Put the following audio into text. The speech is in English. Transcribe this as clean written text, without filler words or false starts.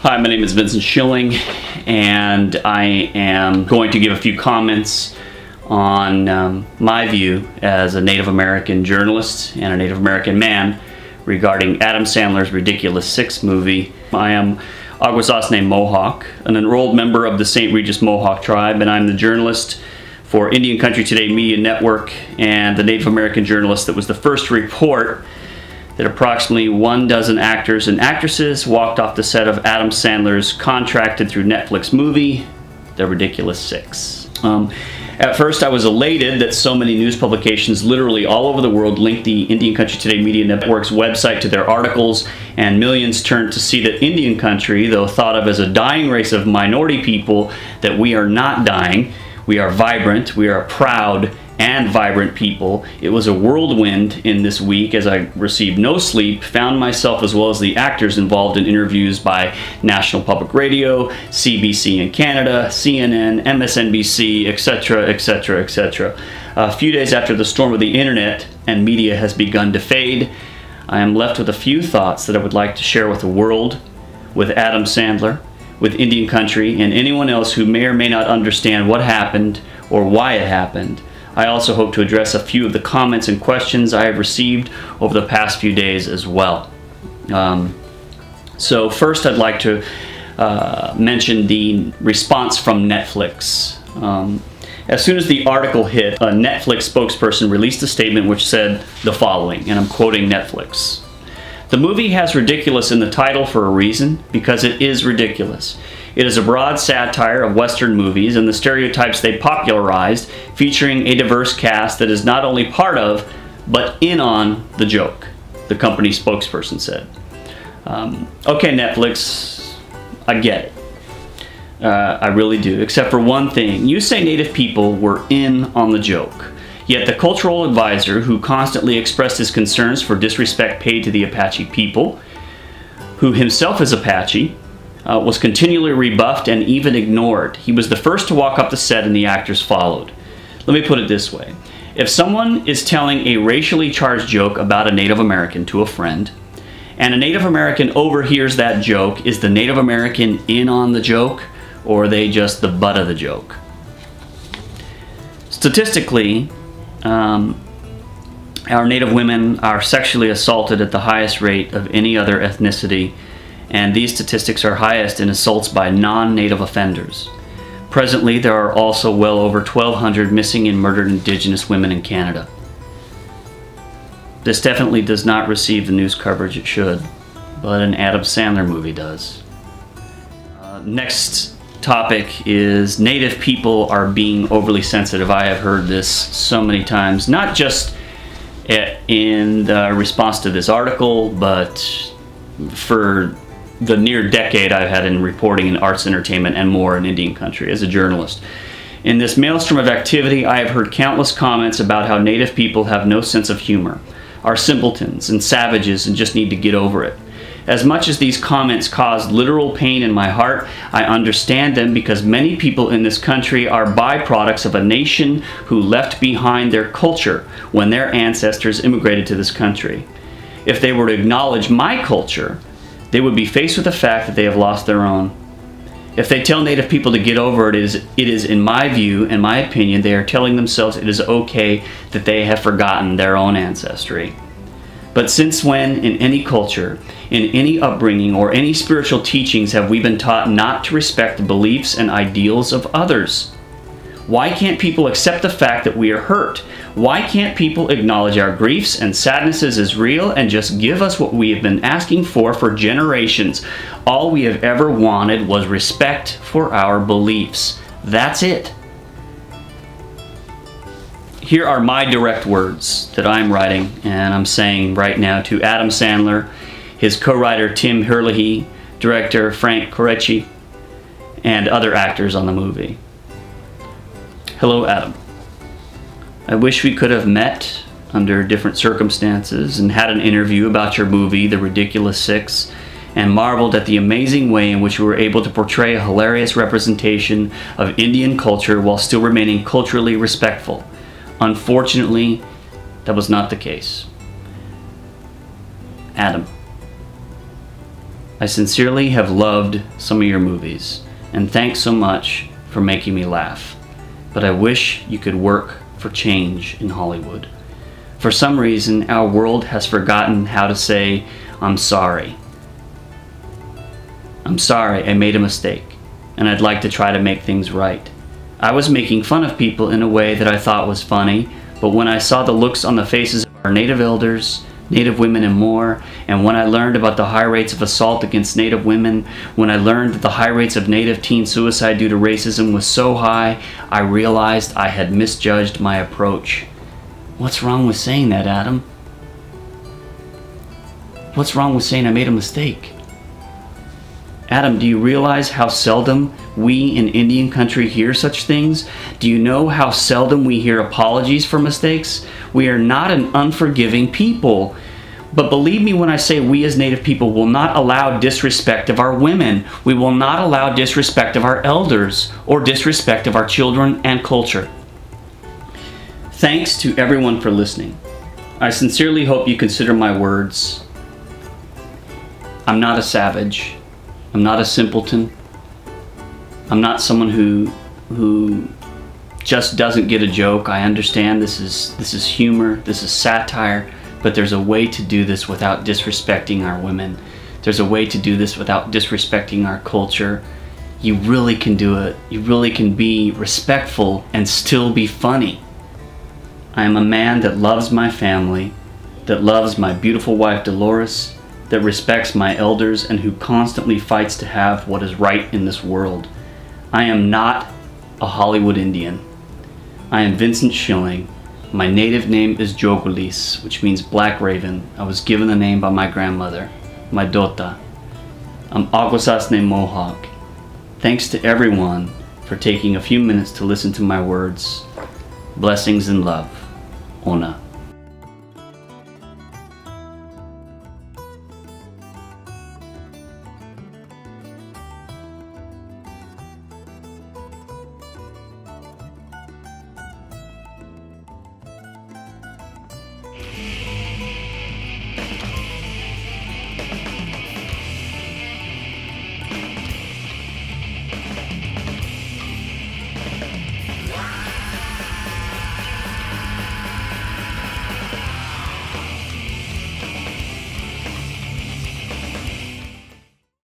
Hi, my name is Vincent Schilling, and I am going to give a few comments on my view as a Native American journalist and a Native American man regarding Adam Sandler's Ridiculous Six movie. I am Akwesasne Mohawk, an enrolled member of the St. Regis Mohawk tribe, and I'm the journalist for Indian Country Today Media Network and the Native American journalist that was the first to report that approximately 12 actors and actresses walked off the set of Adam Sandler's contracted through Netflix movie, The Ridiculous Six. At first I was elated that so many news publications literally all over the world linked the Indian Country Today Media Network's website to their articles, and millions turned to see that Indian Country, though thought of as a dying race of minority people, that we are not dying. We are vibrant, we are proud and vibrant people. It was a whirlwind in this week as I received no sleep, found myself as well as the actors involved in interviews by National Public Radio, CBC in Canada, CNN, MSNBC, etc., etc., etc. A few days after the storm of the internet and media has begun to fade, I am left with a few thoughts that I would like to share with the world, with Adam Sandler, with Indian Country, and anyone else who may or may not understand what happened or why it happened. I also hope to address a few of the comments and questions I have received over the past few days as well. So first I'd like to mention the response from Netflix. As soon as the article hit, a Netflix spokesperson released a statement which said the following, and I'm quoting Netflix. "The movie has ridiculous in the title for a reason, because it is ridiculous. It is a broad satire of Western movies and the stereotypes they popularized, featuring a diverse cast that is not only part of, but in on the joke," the company spokesperson said. Okay, Netflix, I get it. I really do, except for one thing. You say Native people were in on the joke. Yet the cultural advisor, who constantly expressed his concerns for disrespect paid to the Apache people, who himself is Apache, was continually rebuffed and even ignored. He was the first to walk up the set and the actors followed. Let me put it this way. If someone is telling a racially charged joke about a Native American to a friend, and a Native American overhears that joke, is the Native American in on the joke, or are they just the butt of the joke? Statistically, our Native women are sexually assaulted at the highest rate of any other ethnicity, and these statistics are highest in assaults by non-Native offenders. Presently, there are also well over 1,200 missing and murdered Indigenous women in Canada. This definitely does not receive the news coverage it should, but an Adam Sandler movie does. Next topic is Native people are being overly sensitive. I have heard this so many times, not just in the response to this article, but for the near decade I've had in reporting in arts, entertainment, and more in Indian Country as a journalist. In this maelstrom of activity, I have heard countless comments about how Native people have no sense of humor, are simpletons and savages and just need to get over it. As much as these comments caused literal pain in my heart, I understand them because many people in this country are byproducts of a nation who left behind their culture when their ancestors immigrated to this country. If they were to acknowledge my culture, they would be faced with the fact that they have lost their own. If they tell Native people to get over it, it is in my view and my opinion, they are telling themselves it is okay that they have forgotten their own ancestry. But since when, in any culture, in any upbringing, or any spiritual teachings have we been taught not to respect the beliefs and ideals of others? Why can't people accept the fact that we are hurt? Why can't people acknowledge our griefs and sadnesses as real and just give us what we have been asking for generations? All we have ever wanted was respect for our beliefs. That's it. Here are my direct words that I'm writing and I'm saying right now to Adam Sandler, his co-writer Tim Herlihy, director Frank Corecci, and other actors on the movie. Hello, Adam. I wish we could have met under different circumstances and had an interview about your movie, The Ridiculous Six, and marveled at the amazing way in which you were able to portray a hilarious representation of Indian culture while still remaining culturally respectful. Unfortunately, that was not the case. Adam, I sincerely have loved some of your movies, and thanks so much for making me laugh. But I wish you could work for change in Hollywood. For some reason, our world has forgotten how to say, I'm sorry. I'm sorry, I made a mistake, and I'd like to try to make things right. I was making fun of people in a way that I thought was funny, but when I saw the looks on the faces of our Native elders, Native women and more, and when I learned about the high rates of assault against Native women, when I learned that the high rates of Native teen suicide due to racism was so high, I realized I had misjudged my approach. What's wrong with saying that, Adam? What's wrong with saying I made a mistake? Adam, do you realize how seldom we in Indian country hear such things? Do you know how seldom we hear apologies for mistakes? We are not an unforgiving people. But believe me when I say we as Native people will not allow disrespect of our women. We will not allow disrespect of our elders or disrespect of our children and culture. Thanks to everyone for listening. I sincerely hope you consider my words. I'm not a savage. I'm not a simpleton. I'm not someone who just doesn't get a joke. I understand this is humor, this is satire, but there's a way to do this without disrespecting our women. There's a way to do this without disrespecting our culture. You really can do it. You really can be respectful and still be funny. I am a man that loves my family, that loves my beautiful wife Dolores, that respects my elders, and who constantly fights to have what is right in this world. I am not a Hollywood Indian. I am Vincent Schilling. My native name is Jogulis, which means Black Raven. I was given the name by my grandmother, my Dota. I'm Akwesasne Mohawk. Thanks to everyone for taking a few minutes to listen to my words. Blessings and love. Ona.